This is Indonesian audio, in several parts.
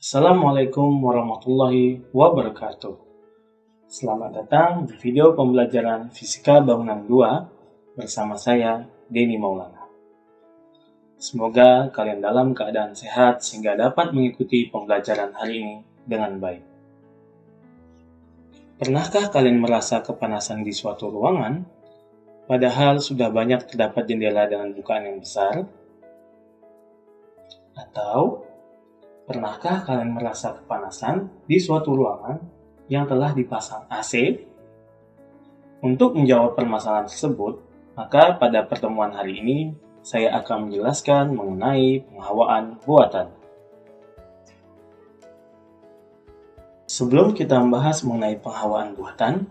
Assalamualaikum warahmatullahi wabarakatuh. Selamat datang di video pembelajaran Fisika Bangunan 2 bersama saya, Denny Maulana. Semoga kalian dalam keadaan sehat sehingga dapat mengikuti pembelajaran hari ini dengan baik. Pernahkah kalian merasa kepanasan di suatu ruangan, padahal sudah banyak terdapat jendela dengan bukaan yang besar? Atau pernahkah kalian merasa kepanasan di suatu ruangan yang telah dipasang AC? Untuk menjawab permasalahan tersebut, maka pada pertemuan hari ini saya akan menjelaskan mengenai penghawaan buatan. Sebelum kita membahas mengenai penghawaan buatan,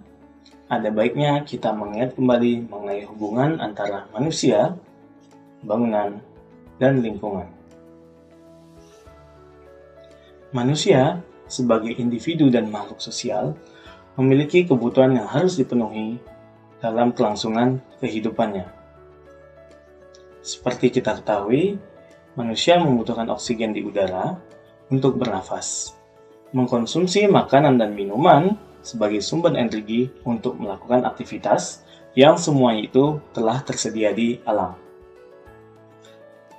ada baiknya kita mengingat kembali mengenai hubungan antara manusia, bangunan, dan lingkungan. Manusia, sebagai individu dan makhluk sosial, memiliki kebutuhan yang harus dipenuhi dalam kelangsungan kehidupannya. Seperti kita ketahui, manusia membutuhkan oksigen di udara untuk bernafas, mengkonsumsi makanan dan minuman sebagai sumber energi untuk melakukan aktivitas yang semuanya itu telah tersedia di alam.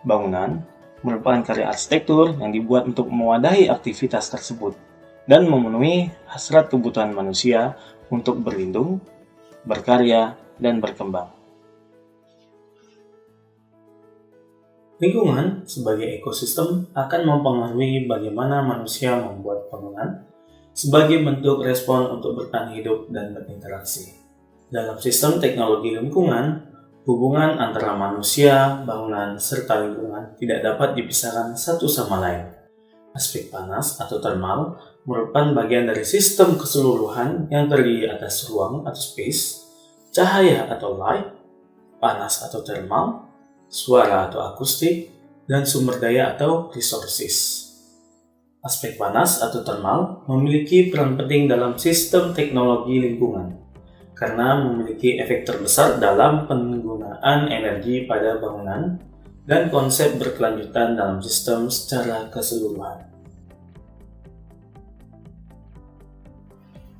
Bangunan merupakan karya arsitektur yang dibuat untuk mewadahi aktivitas tersebut dan memenuhi hasrat kebutuhan manusia untuk berlindung, berkarya, dan berkembang. Lingkungan sebagai ekosistem akan mempengaruhi bagaimana manusia membuat bangunan sebagai bentuk respon untuk bertahan hidup dan berinteraksi. Dalam sistem teknologi lingkungan, hubungan antara manusia, bangunan, serta lingkungan tidak dapat dipisahkan satu sama lain. Aspek panas atau thermal merupakan bagian dari sistem keseluruhan yang terdiri atas ruang atau space, cahaya atau light, panas atau thermal, suara atau akustik, dan sumber daya atau resources. Aspek panas atau thermal memiliki peran penting dalam sistem teknologi lingkungan karena memiliki efek terbesar dalam penggunaan energi pada bangunan dan konsep berkelanjutan dalam sistem secara keseluruhan.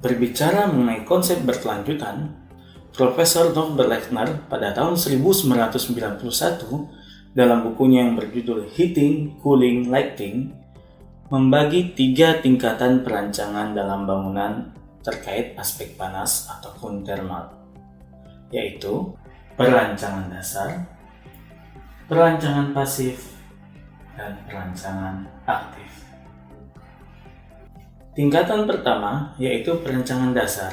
Berbicara mengenai konsep berkelanjutan, Profesor Norbert Lechner pada tahun 1991 dalam bukunya yang berjudul Heating, Cooling, Lighting membagi 3 tingkatan perancangan dalam bangunan terkait aspek panas ataupun thermal, yaitu perancangan dasar, perancangan pasif, dan perancangan aktif. Tingkatan pertama yaitu perancangan dasar.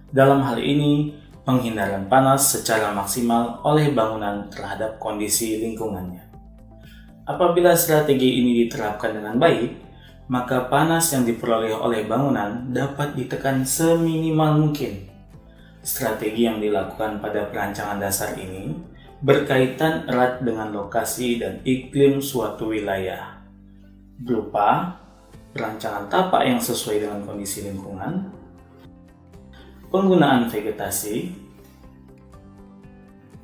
Dalam hal ini, penghindaran panas secara maksimal oleh bangunan terhadap kondisi lingkungannya. Apabila strategi ini diterapkan dengan baik, maka panas yang diperoleh oleh bangunan dapat ditekan seminimal mungkin. Strategi yang dilakukan pada perancangan dasar ini berkaitan erat dengan lokasi dan iklim suatu wilayah, berupa perancangan tapak yang sesuai dengan kondisi lingkungan, penggunaan vegetasi,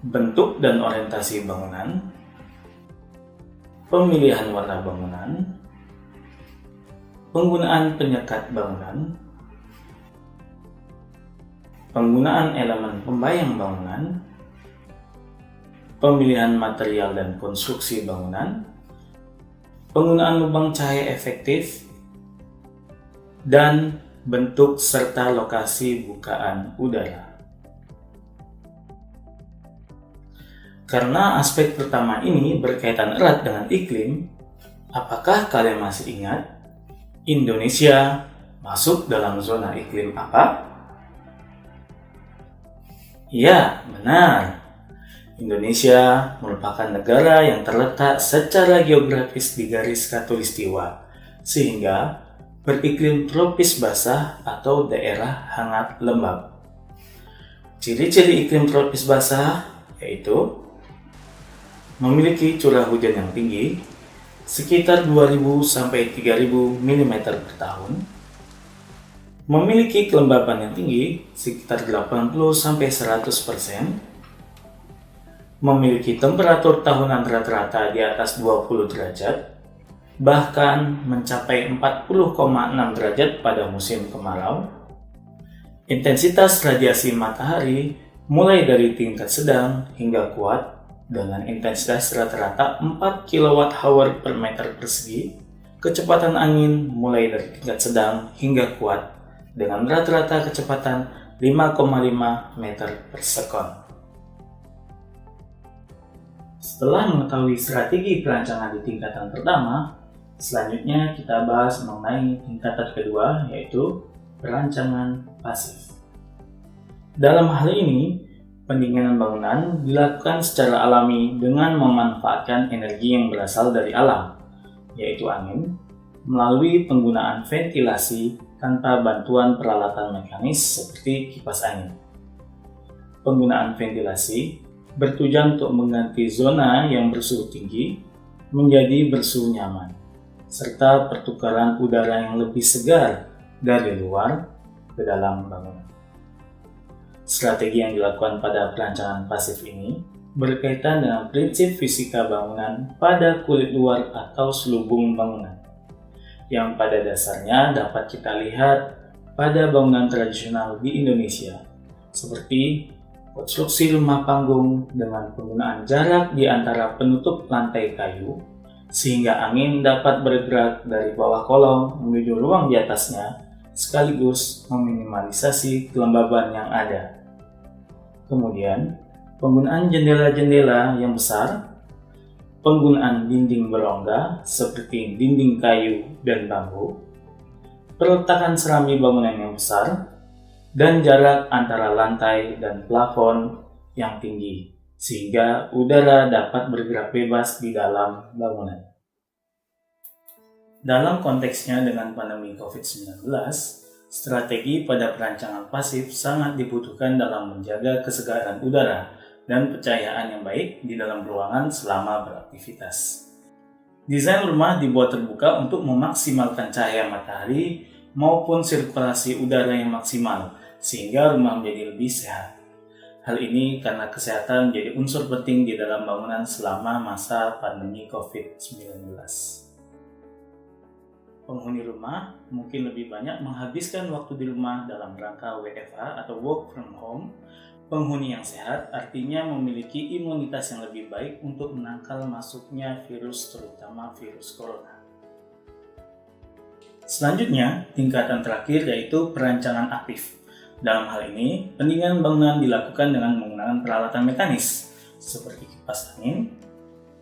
bentuk dan orientasi bangunan, pemilihan warna bangunan, penggunaan penyekat bangunan, penggunaan elemen pembayang bangunan, pemilihan material dan konstruksi bangunan, penggunaan lubang cahaya efektif, dan bentuk serta lokasi bukaan udara. Karena aspek pertama ini berkaitan erat dengan iklim, apakah kalian masih ingat Indonesia masuk dalam zona iklim apa? Ya, benar. Indonesia merupakan negara yang terletak secara geografis di garis khatulistiwa, sehingga beriklim tropis basah atau daerah hangat lembab. Ciri-ciri iklim tropis basah yaitu memiliki curah hujan yang tinggi, sekitar 2.000 sampai 3.000 mm per tahun, memiliki kelembapan yang tinggi, sekitar 80 sampai 100%, memiliki temperatur tahunan rata-rata di atas 20 derajat, bahkan mencapai 40,6 derajat pada musim kemarau. Intensitas radiasi matahari mulai dari tingkat sedang hingga kuat dengan intensitas rata-rata 4 kWh per meter persegi. Kecepatan angin mulai dari tingkat sedang hingga kuat dengan rata-rata kecepatan 5,5 meter per sekon. Setelah mengetahui strategi perancangan di tingkatan pertama, selanjutnya kita bahas mengenai tingkatan kedua, yaitu perancangan pasif. Dalam hal ini, pendinginan bangunan dilakukan secara alami dengan memanfaatkan energi yang berasal dari alam, yaitu angin, melalui penggunaan ventilasi tanpa bantuan peralatan mekanis seperti kipas angin. Penggunaan ventilasi bertujuan untuk mengganti zona yang bersuhu tinggi menjadi bersuhu nyaman, serta pertukaran udara yang lebih segar dari luar ke dalam bangunan. Strategi yang dilakukan pada perancangan pasif ini berkaitan dengan prinsip fisika bangunan pada kulit luar atau selubung bangunan, yang pada dasarnya dapat kita lihat pada bangunan tradisional di Indonesia, seperti konstruksi rumah panggung dengan penggunaan jarak di antara penutup lantai kayu, sehingga angin dapat bergerak dari bawah kolong menuju ruang di atasnya, sekaligus meminimalisasi kelembaban yang ada. Kemudian, penggunaan jendela-jendela yang besar, penggunaan dinding berongga seperti dinding kayu dan bambu, peletakan serami bangunan yang besar, dan jarak antara lantai dan plafon yang tinggi, sehingga udara dapat bergerak bebas di dalam bangunan. Dalam konteksnya dengan pandemi COVID-19, strategi pada perancangan pasif sangat dibutuhkan dalam menjaga kesegaran udara dan pencahayaan yang baik di dalam ruangan selama beraktivitas. Desain rumah dibuat terbuka untuk memaksimalkan cahaya matahari maupun sirkulasi udara yang maksimal, sehingga rumah menjadi lebih sehat. Hal ini karena kesehatan menjadi unsur penting di dalam bangunan selama masa pandemi COVID-19. Penghuni rumah mungkin lebih banyak menghabiskan waktu di rumah dalam rangka WFH atau work from home. Penghuni yang sehat artinya memiliki imunitas yang lebih baik untuk menangkal masuknya virus, terutama virus corona. Selanjutnya, tingkatan terakhir yaitu perancangan aktif. Dalam hal ini, pendinginan bangunan dilakukan dengan menggunakan peralatan mekanis seperti kipas angin,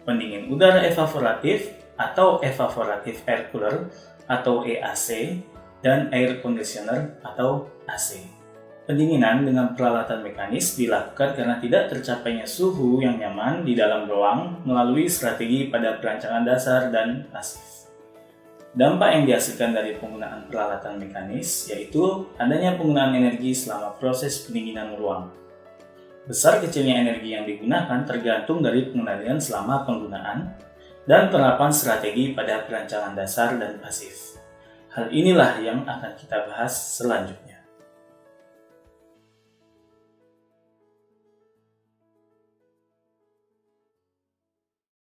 pendingin udara evaporatif atau evaporative air cooler atau EAC, dan air conditioner atau AC. Pendinginan dengan peralatan mekanis dilakukan karena tidak tercapainya suhu yang nyaman di dalam ruang melalui strategi pada perancangan dasar dan pasif. Dampak yang dihasilkan dari penggunaan peralatan mekanis yaitu adanya penggunaan energi selama proses pendinginan ruang. Besar kecilnya energi yang digunakan tergantung dari pengendalian selama penggunaan dan penerapan strategi pada perancangan dasar dan pasif. Hal inilah yang akan kita bahas selanjutnya.